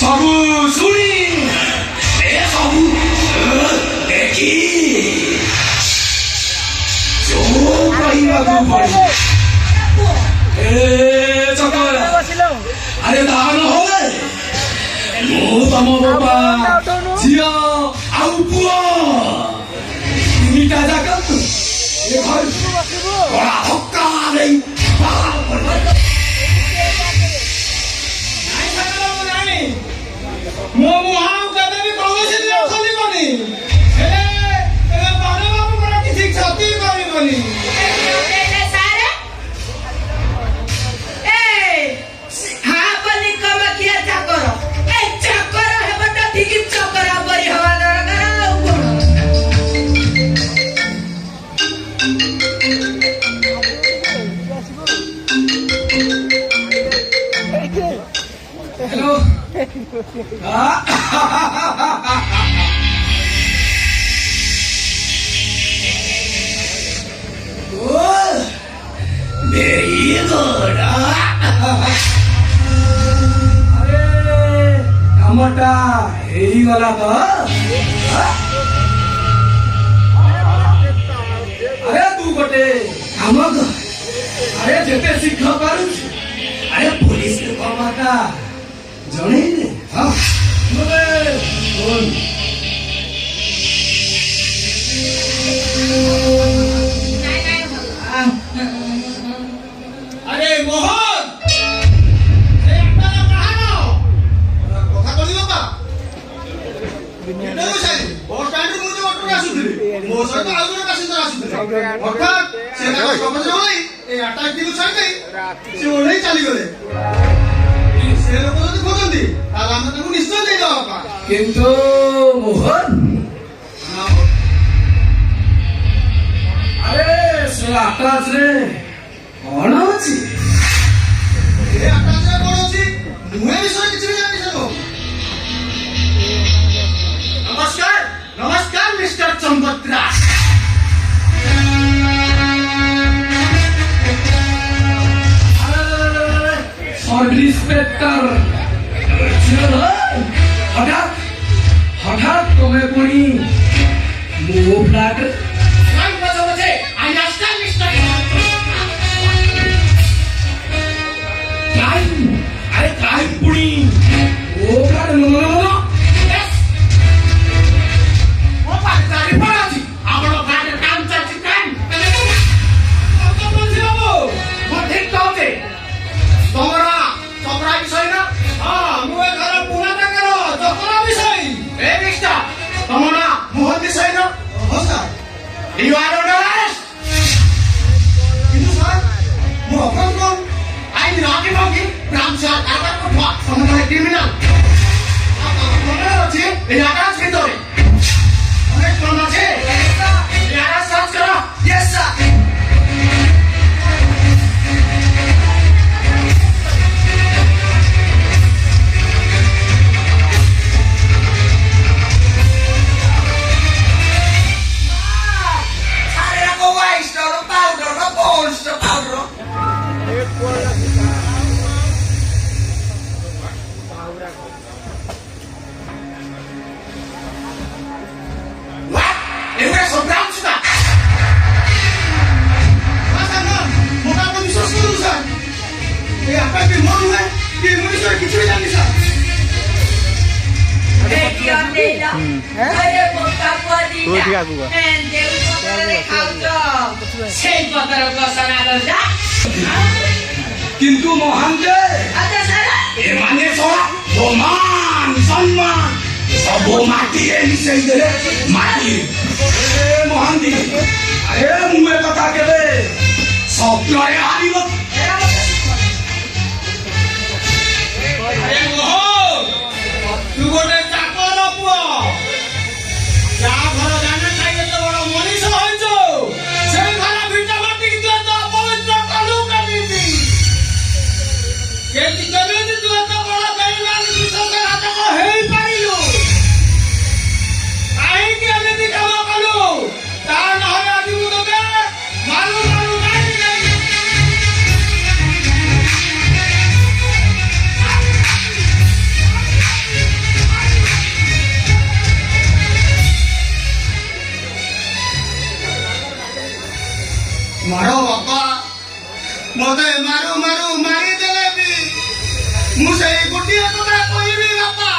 ସବୁ ଶୁଣି ଏ ସବୁ ଦେଖି ଯୋଉ କହିବାକୁ ପଡିବ ଏ ଚକରା ଆରେ ଦାନ ହଳେ ମୁଁ ତମ ବାପା ଝିଅ ଆଉ ପୁଅ ତିନିଟା ଯାକ ଏ ଘର କଳା ଧକ୍କା ଦେଇ ମୋ ମୁହାଁ କେବେ ବି କୌଣସି ଦିନ ଖୋଲିବନି ହେଲେ ବାଣ ବାବୁଙ୍କର କିଛି କ୍ଷତି କରିବନି हेलो वेरी गुड अरे कामटा ହେଇଗଲା ତ अरे तू गोटे काम कर अरे जेते शिख पारुछु अरे पुलिस के कमाटा जणेइले हां बोले बोल अरे मोहन ए अपना कहानो कथा कली बाबा केते बसाई बस स्टैंड मु जे ऑटो आसुथि मो सहित आउ जने पैसेंजर आसुथि हठात से का समझ होई ए अटैक टी को छाड़ दे से ओढे चली गले से लोक जदी खोजंती ताला हम ताकू निश्चय दे दबा किंतु मोहन अरे से आकाश रे कौन अछि ए आकाश रे कौन अछि मुहे विषय किछि भी जानि सको नमस्कार नमस्कार मिस्टर चंबत्रा सब इंस्पेक्टर हठात हठात तुम्हें पुणी मुंह फ्लैट नाम बता मुझे आई अंडरस्टैंड मिस्टर क्राइम अरे क्राइम पुणी वो flat no no no yes वो बात सारी पड़ा थी आपनो फ्लैट काम चलती क्राइम तो बोल दियो वो ठीक कहते तोरा तोरा विषय ना हां मुए घर पुनाटा करो तोरा विषय ए मिस्टर तमना मोहन विषय ना हो sir you are under arrest किंतु सर मो अपन को आई नॉट मॉकी राम सर आगर को ठोक समझ क्रिमिनल मने अछि ए आकाश भितरे अरे कोन अछि ए आकाश सर्च करो यस सर किंतु मोहन ए माने मान सम्मान सब माटी मिसई दे माटी मोहन दी अरे मुए कथा केबे सब लय हारिब अरे मोहन तू गोटे चाकर पुआ जा घर जाने चाहिए तो बड़ा मनीष होइछो से घर भिटा माटी के तो पवित्र कलु कनीती केति केति तू तो बड़ा बेईमान विश्वास हाथ को हेई पारिलु आई के अनेति काम कलु ता न होय आदि मु तबे मारू मारू काई गई मते मारू मारू मारी देले भी मुझे गोटिए कथा कहबी बापा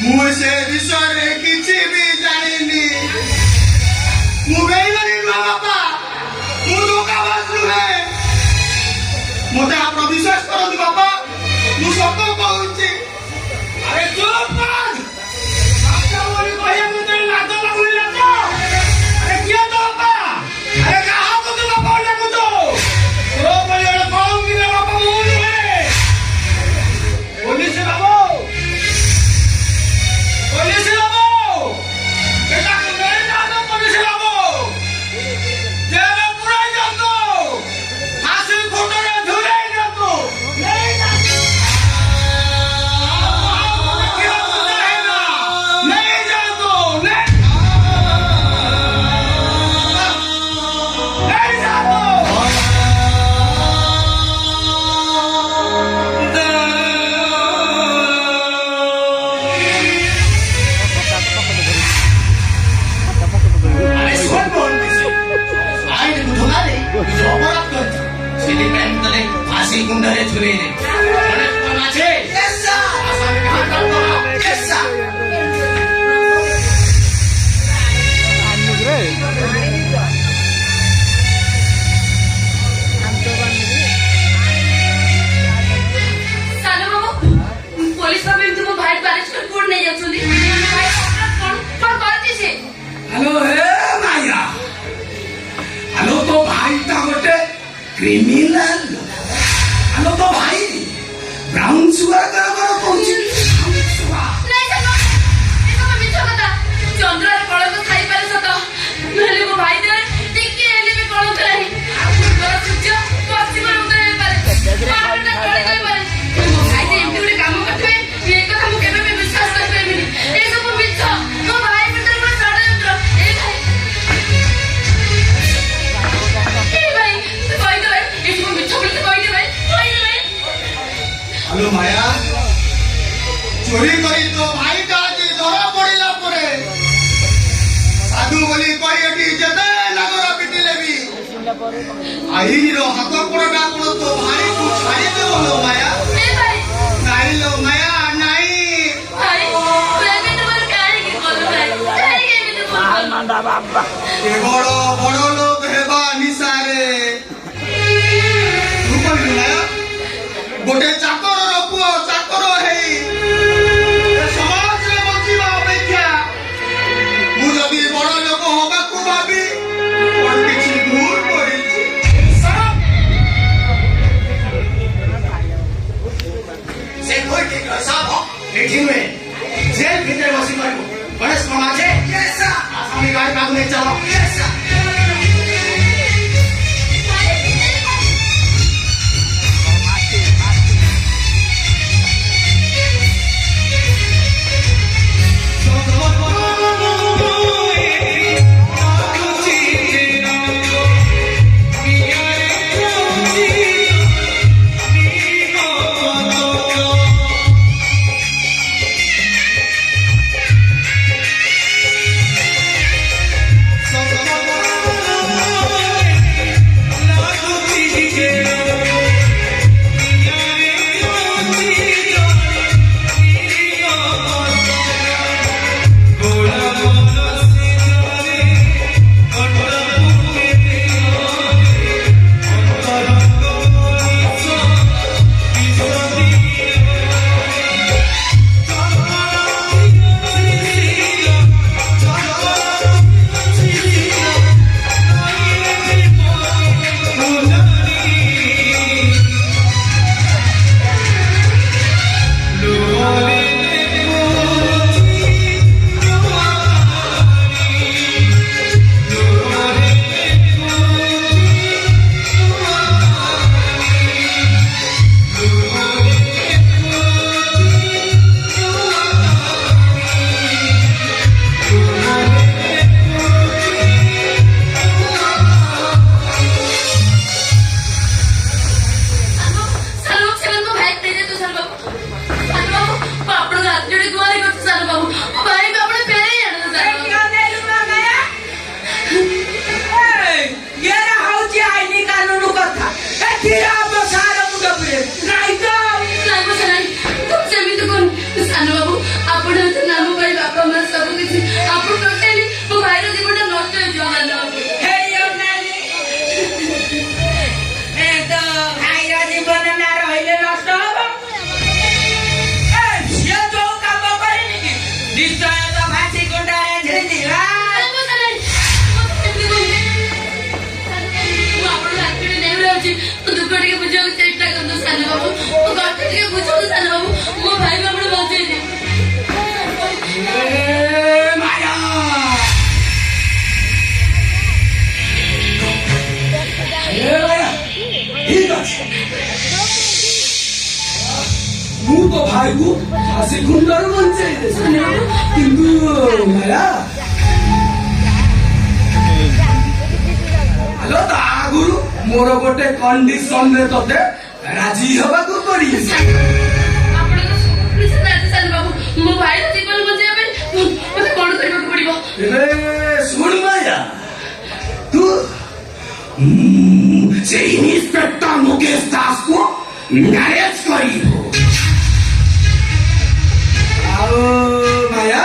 मुझे विषय रे किछि भी जानिनी मु बेईमानी नुआ बापा मु धोखाबाज नुहे मते आप विश्वास करंतु बापा मु सत कहूची अरे चुप कर बापा बोली कहिया मुते लाज लागुनी लाज अरे किया तो बापा अरे कहा को तू बापा लागु तो ओ बोली अरे कहूंगी ना बापा मु नुहे पुलिस बाबू बेटा को ले जा दो पुलिस बाबू जेल पूरा जा दो फांसी खोटे रे झूले जा दो ले जा क्या सुना है ना नहीं जा दो ले जा दो अरे सुन बोल दिसे आई ने बुधवा रे अपराध कर सेले टाइम तले फांसी गुंडरे छुरे रे अरे कोन আছে यस सर आसामी का हाथ कर यस सर सालो बाबू पुलिस बाबू एमती मो भाई बारिश कर कोड नहीं जाचुली भाई कोन करती से हेलो हे माया हेलो तो भाई ता गोटे क्रिमिनल हेलो तो भाई ब्राउन सुगर कर पहुंची नहीं सालो ये सब मिछ कथा चंद्र रे कळक खाई पारे सत नहले मो भाई दे टिके हेले भी कळक रही पूर्व सूर्य पश्चिम उदय हे पारे मारटा कळी गई पारे मो भाई दे एमती उडे काम करथबे ये कथा मु केबे भी विश्वास कर पेमिनी ए सब मिछ मो भाई भीतर को षडयंत्र ए भाई तू कहि दे भाई ए सब मिछ बोली तू कहि दे भाई हेलो माया चोरी करी तो भाई का जे धरा पड़िला परे साधु बोली कहि एटी जते नगर पिटिले भी आई रो हाथ पड़ना कोन तो भाई को छाड़ी दे बोलो माया ए भाई नहीं लो माया नहीं भाई बेबी तुम्हार काहे की बोलो भाई काहे के भी तू बोल मांडा बाबा ए बड़ो बड़ो लोग हेबा निसारे तू कोन माया गोटे चाकर रो पुओ चाकर हेई ए समाज रे बंचिबा अपेक्षा मु जदी बड़ लोक होबा को भाबी कोन किछि भूल करिछि से कोई के साहब एठी में जेल भीतर बसी मारबो गणेश मामा छे यस सर आसामी गाय काग ले चलो यस सर So फाशी कुंडर बंचाई दे किंतु माया हेलो ता गुरु मोर गोटे कंडीशन रे तते राजी हबा को पड़ी ଆପଣ ତ ସବୁବେଳେ ସେ ରାଜି ସାଲୁ ବାବୁ ମୋ ଭାଇର ଜୀବନ ବଞ୍ଚେଇବା ପାଇଁ ମତେ କଣ କରିବାକୁ ପଡିବ? ए सुन माया तू से इंस्पेक्टर मुकेश दास को मैरेज करिबो आओ माया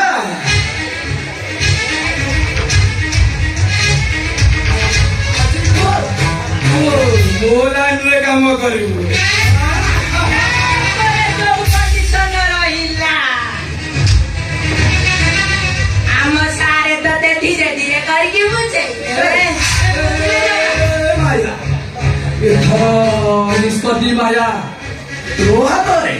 मोलान रे काम करिबो ଯୋଉ କଣ୍ଡିସନ ରହିଲା ଆମ ସାରେ ତତେ ଧୀରେ ଧୀରେ କରିକି ବୁଝେଇବେ माया एथर निष्पत्ति माया तो हातरे